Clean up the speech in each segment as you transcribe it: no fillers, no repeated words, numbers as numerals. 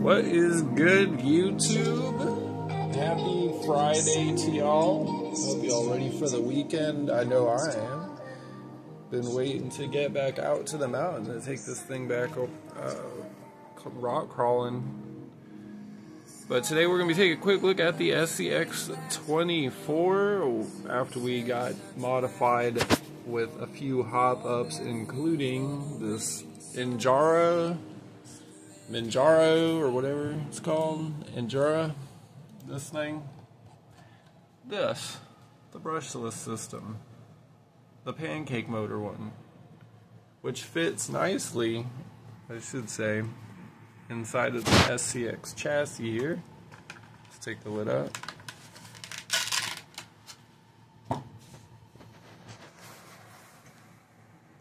What is good, YouTube? Happy Friday to y'all. Hope y'all ready for the weekend. I know I am. Been waiting to get back out to the mountains and take this thing back rock crawling. But today we're going to be taking a quick look at the SCX24 after we got modified with a few hop-ups, including this INJORA or whatever it's called, INJORA, this thing, the brushless system, the pancake motor one, which fits nicely, I should say, inside of the SCX chassis here. Let's take the lid out.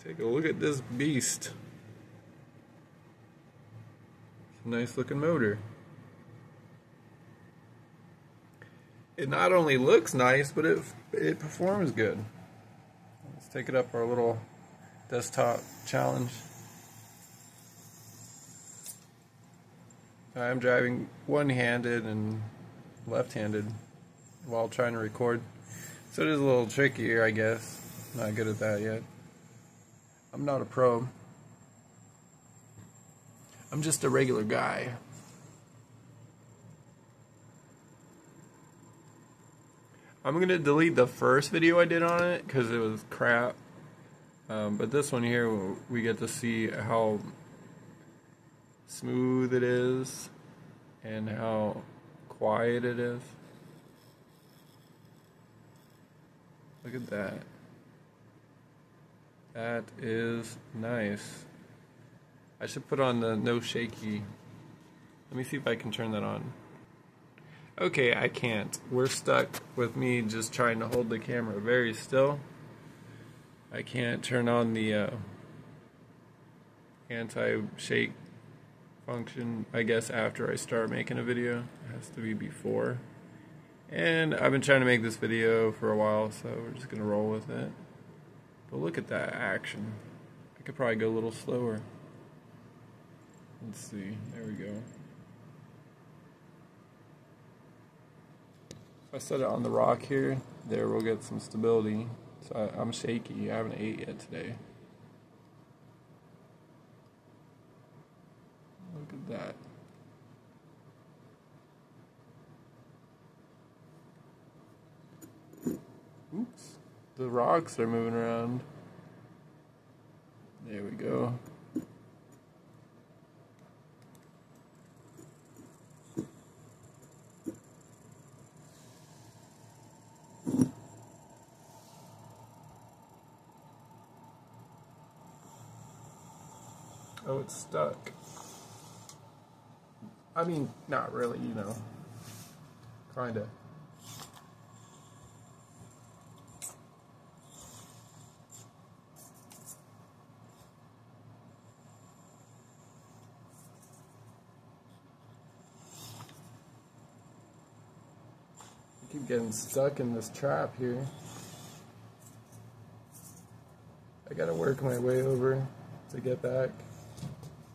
Take a look at this beast. It's a nice looking motor. It not only looks nice, but it performs good. Let's take it up our little desktop challenge. I'm driving one-handed and left-handed while trying to record, so it is a little trickier, I guess. Not good at that yet. I'm not a pro. I'm just a regular guy. I'm going to delete the first video I did on it because it was crap. But this one here, we get to see how smooth it is and how quiet it is. Look at that. That is nice. I should put on the no shaky. Let me see if I can turn that on. Okay, I can't. We're stuck with me just trying to hold the camera very still. I can't turn on the anti-shake function, I guess, after I start making a video. It has to be before. And I've been trying to make this video for a while, so we're just gonna roll with it. But look at that action. I could probably go a little slower. Let's see, there we go. If I set it on the rock here, there we'll get some stability. So I'm shaky, I haven't ate yet today. Look at that. Oops. The rocks are moving around. There we go. Oh, it's stuck. I mean, not really, you know. Kinda. I keep getting stuck in this trap here. I gotta work my way over to get back.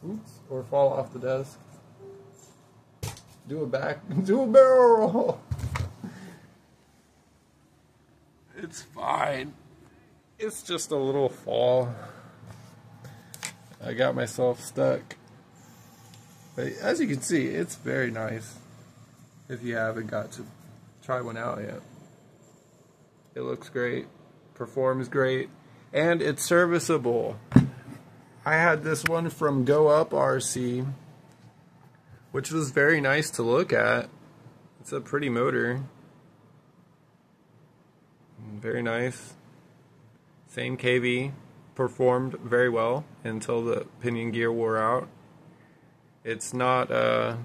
Oops, or fall off the desk. Do a barrel roll. It's fine. It's just a little fall. I got myself stuck. But as you can see, it's very nice. If you haven't got to try one out yet. It looks great, performs great, and it's serviceable. I had this one from Go Up RC, which was very nice to look at. It's a pretty motor. Very nice. Same KV. Performed very well until the pinion gear wore out. It's not like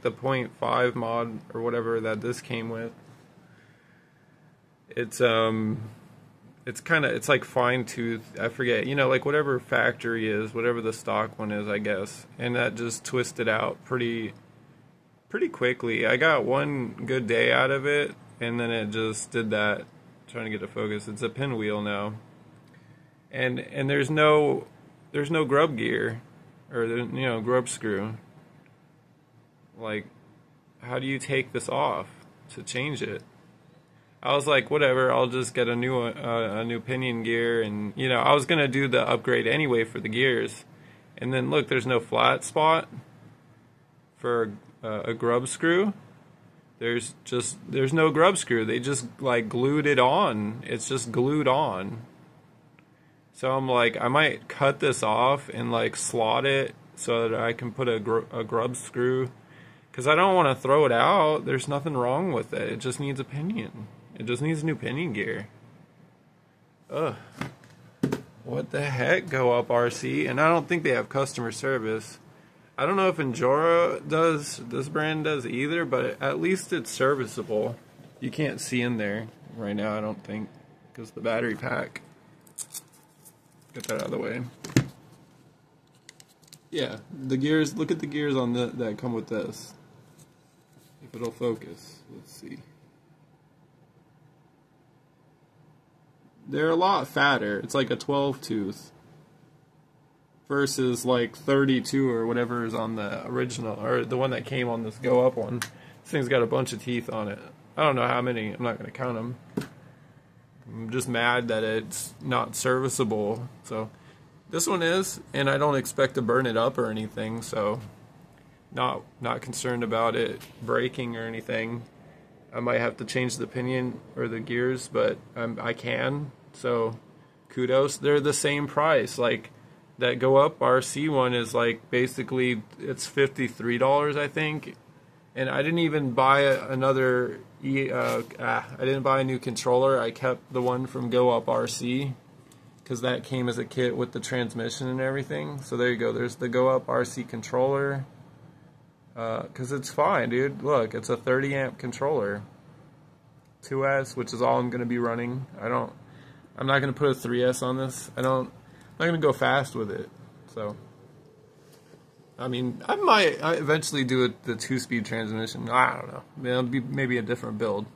the 0.5 mod or whatever that this came with. It's like fine tooth, I forget, you know, like whatever factory is, whatever the stock one is, I guess. And that just twisted out pretty quickly. I got one good day out of it, and then it just did that. Trying to get to focus. It's a pinwheel now. And there's no grub gear, or grub screw. Like, how do you take this off to change it? I was like, whatever, I'll just get a new pinion gear, and you know, I was gonna do the upgrade anyway for the gears. And then look, there's no flat spot for a grub screw. There's no grub screw. They just like glued it on. It's just glued on. So I'm like, I might cut this off and like slot it so that I can put a grub screw, because I don't want to throw it out. There's nothing wrong with it. It just needs a pinion. It just needs new pinion gear. Ugh. What the heck, Go Up RC? And I don't think they have customer service. I don't know if INJORA does, this brand does either, but at least it's serviceable. You can't see in there right now, I don't think, because the battery pack. Get that out of the way. Yeah, the gears, look at the gears on that come with this. If it'll focus, let's see. They're a lot fatter. It's like a 12 tooth versus like 32 or whatever is on the original, or the one that came on this Go Up one. This thing's got a bunch of teeth on it. I don't know how many. I'm not going to count them. I'm just mad that it's not serviceable. So this one is, and I don't expect to burn it up or anything. So not concerned about it breaking or anything. I might have to change the pinion or the gears, but I can. So kudos. They're the same price. Like that Go Up RC one is like basically it's $53, I think. And I didn't even buy another. I didn't buy a new controller. I kept the one from Go Up RC because that came as a kit with the transmission and everything. So there you go. There's the Go Up RC controller. Because it's fine, dude. Look, it's a 30 amp controller. 2S, which is all I'm going to be running. I'm not going to put a 3S on this. I'm not going to go fast with it. So, I mean, I might eventually do the 2-speed transmission. I don't know. It'll be maybe a different build.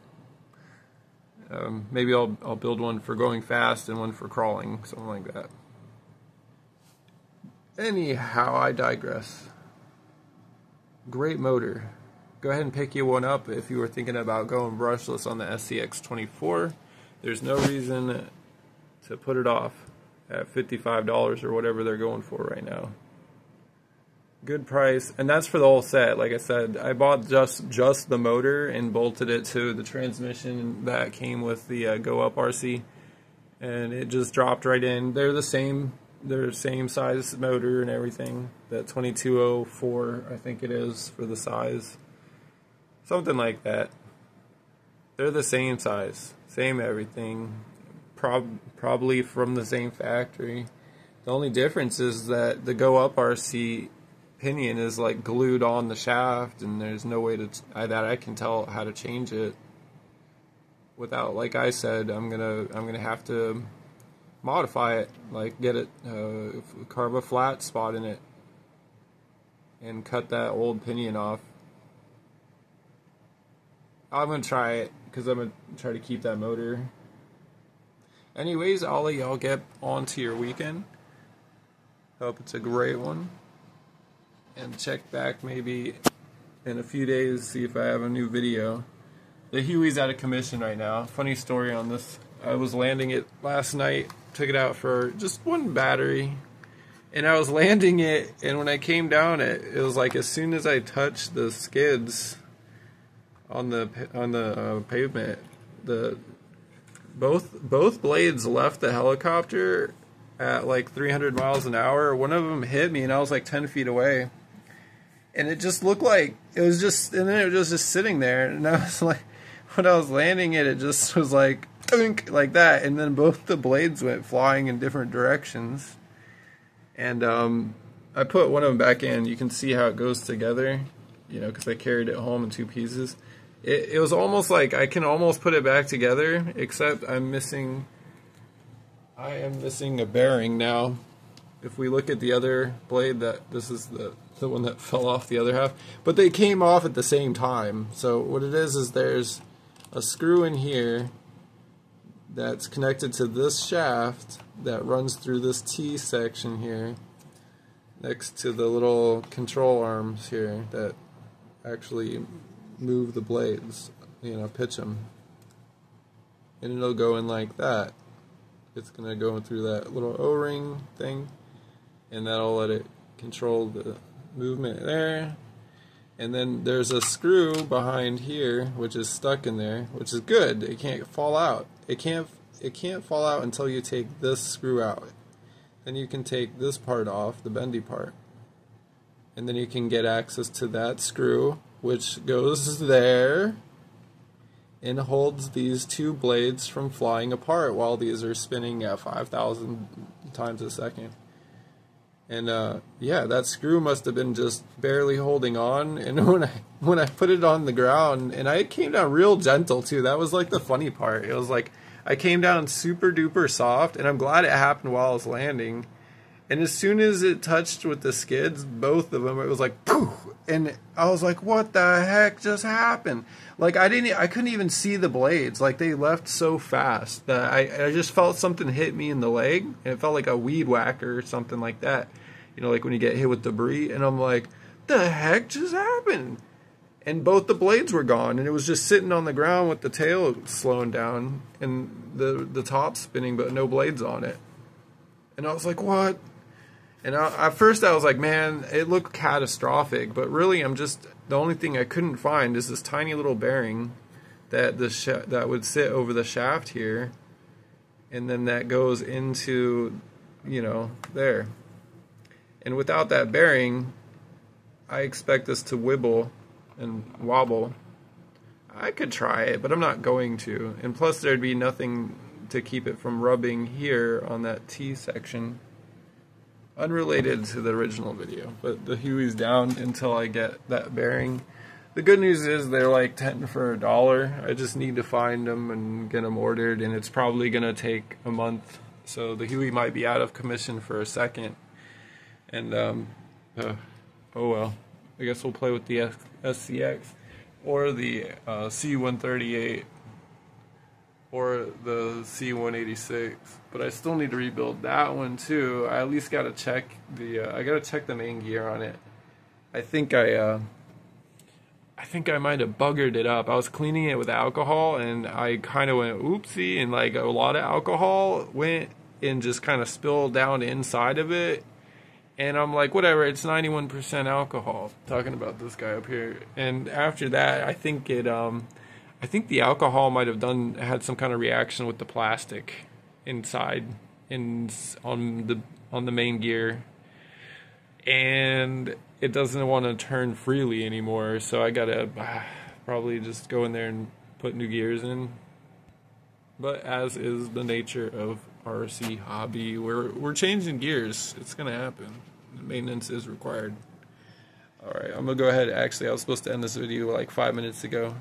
Maybe I'll build one for going fast and one for crawling, something like that. Anyhow, I digress. Great motor. Go ahead and pick you one up if you were thinking about going brushless on the SCX24. There's no reason to put it off at $55 or whatever they're going for right now. Good price, and that's for the whole set. Like I said, I bought just the motor and bolted it to the transmission that came with the Go Up RC, and it just dropped right in. They're the same. They're the same size motor and everything. That 2204, I think it is, for the size. Something like that. They're the same size, same everything. Probably from the same factory. The only difference is that the Go Up RC pinion is like glued on the shaft, and there's no way that I can tell how to change it without, like I said, I'm gonna have to modify it, like get it, carve a flat spot in it and cut that old pinion off. I'm gonna try it because I'm gonna try to keep that motor. Anyways, I'll let y'all get on to your weekend. Hope it's a great one, and check back maybe in a few days, see if I have a new video. The Huey's out of commission right now. Funny story on this. I was landing it last night, took it out for just one battery, and I was landing it, and when I came down it was like as soon as I touched the skids on the pavement, both blades left the helicopter at like 300 miles an hour. One of them hit me and I was like 10 feet away, and it just looked like it was just, and then it was just sitting there, and I was like, when I was landing it just was like like that, and then both the blades went flying in different directions. And I put one of them back in. You can see how it goes together, you know, because I carried it home in 2 pieces. It was almost like I can almost put it back together, except I am missing a bearing now. If we look at the other blade, this is the one that fell off the other half, but they came off at the same time. So what it is there's a screw in here that's connected to this shaft that runs through this T section here next to the little control arms here that actually move the blades, you know, pitch them. And it'll go in like that. It's going to go through that little O-ring thing, and that'll let it control the movement there. And then there's a screw behind here which is stuck in there, which is good. It can't fall out. It can't fall out until you take this screw out. Then you can take this part off, the bendy part. And then you can get access to that screw, which goes there and holds these two blades from flying apart while these are spinning at 5,000 times a second. And yeah, that screw must have been just barely holding on. And when I put it on the ground, and I came down real gentle too. That was like the funny part. It was like I came down super duper soft, and I'm glad it happened while I was landing. And as soon as it touched with the skids, both of them, it was like poof, and I was like, "What the heck just happened?" Like I couldn't even see the blades. Like they left so fast that I just felt something hit me in the leg, and it felt like a weed whacker or something like that. You know, like when you get hit with debris, and I'm like, "The heck just happened?" And both the blades were gone, and it was just sitting on the ground with the tail slowing down and the top spinning, but no blades on it. And I was like, "What?" And at first I was like, man, it looked catastrophic, but really the only thing I couldn't find is this tiny little bearing that that would sit over the shaft here, and then that goes into, you know, there. And without that bearing, I expect this to wibble and wobble. I could try it, but I'm not going to. And plus there'd be nothing to keep it from rubbing here on that T section. Unrelated to the original video, but the Huey's down until I get that bearing. The good news is they're like 10 for $1. I just need to find them and get them ordered, and it's probably gonna take a month. So the Huey might be out of commission for a second. And oh well. I guess we'll play with the SCX or the C138 or the C186, but I still need to rebuild that one too. I at least got to check I got to check the main gear on it. I think I might have buggered it up. I was cleaning it with alcohol, and I kind of went oopsie, and like a lot of alcohol went and just kind of spilled down inside of it. And I'm like, whatever, it's 91% alcohol. Talking about this guy up here. And after that, I think the alcohol might have had some kind of reaction with the plastic inside on the main gear, and it doesn't want to turn freely anymore. So I gotta probably just go in there and put new gears in. But as is the nature of RC hobby, we're changing gears. It's gonna happen. Maintenance is required. All right, I'm gonna go ahead. Actually, I was supposed to end this video like 5 minutes ago.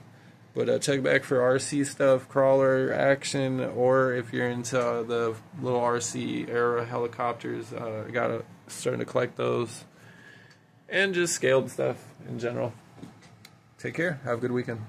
But check back for RC stuff, crawler action, or if you're into the little RC era helicopters, I starting to collect those, and just scaled stuff in general. Take care. Have a good weekend.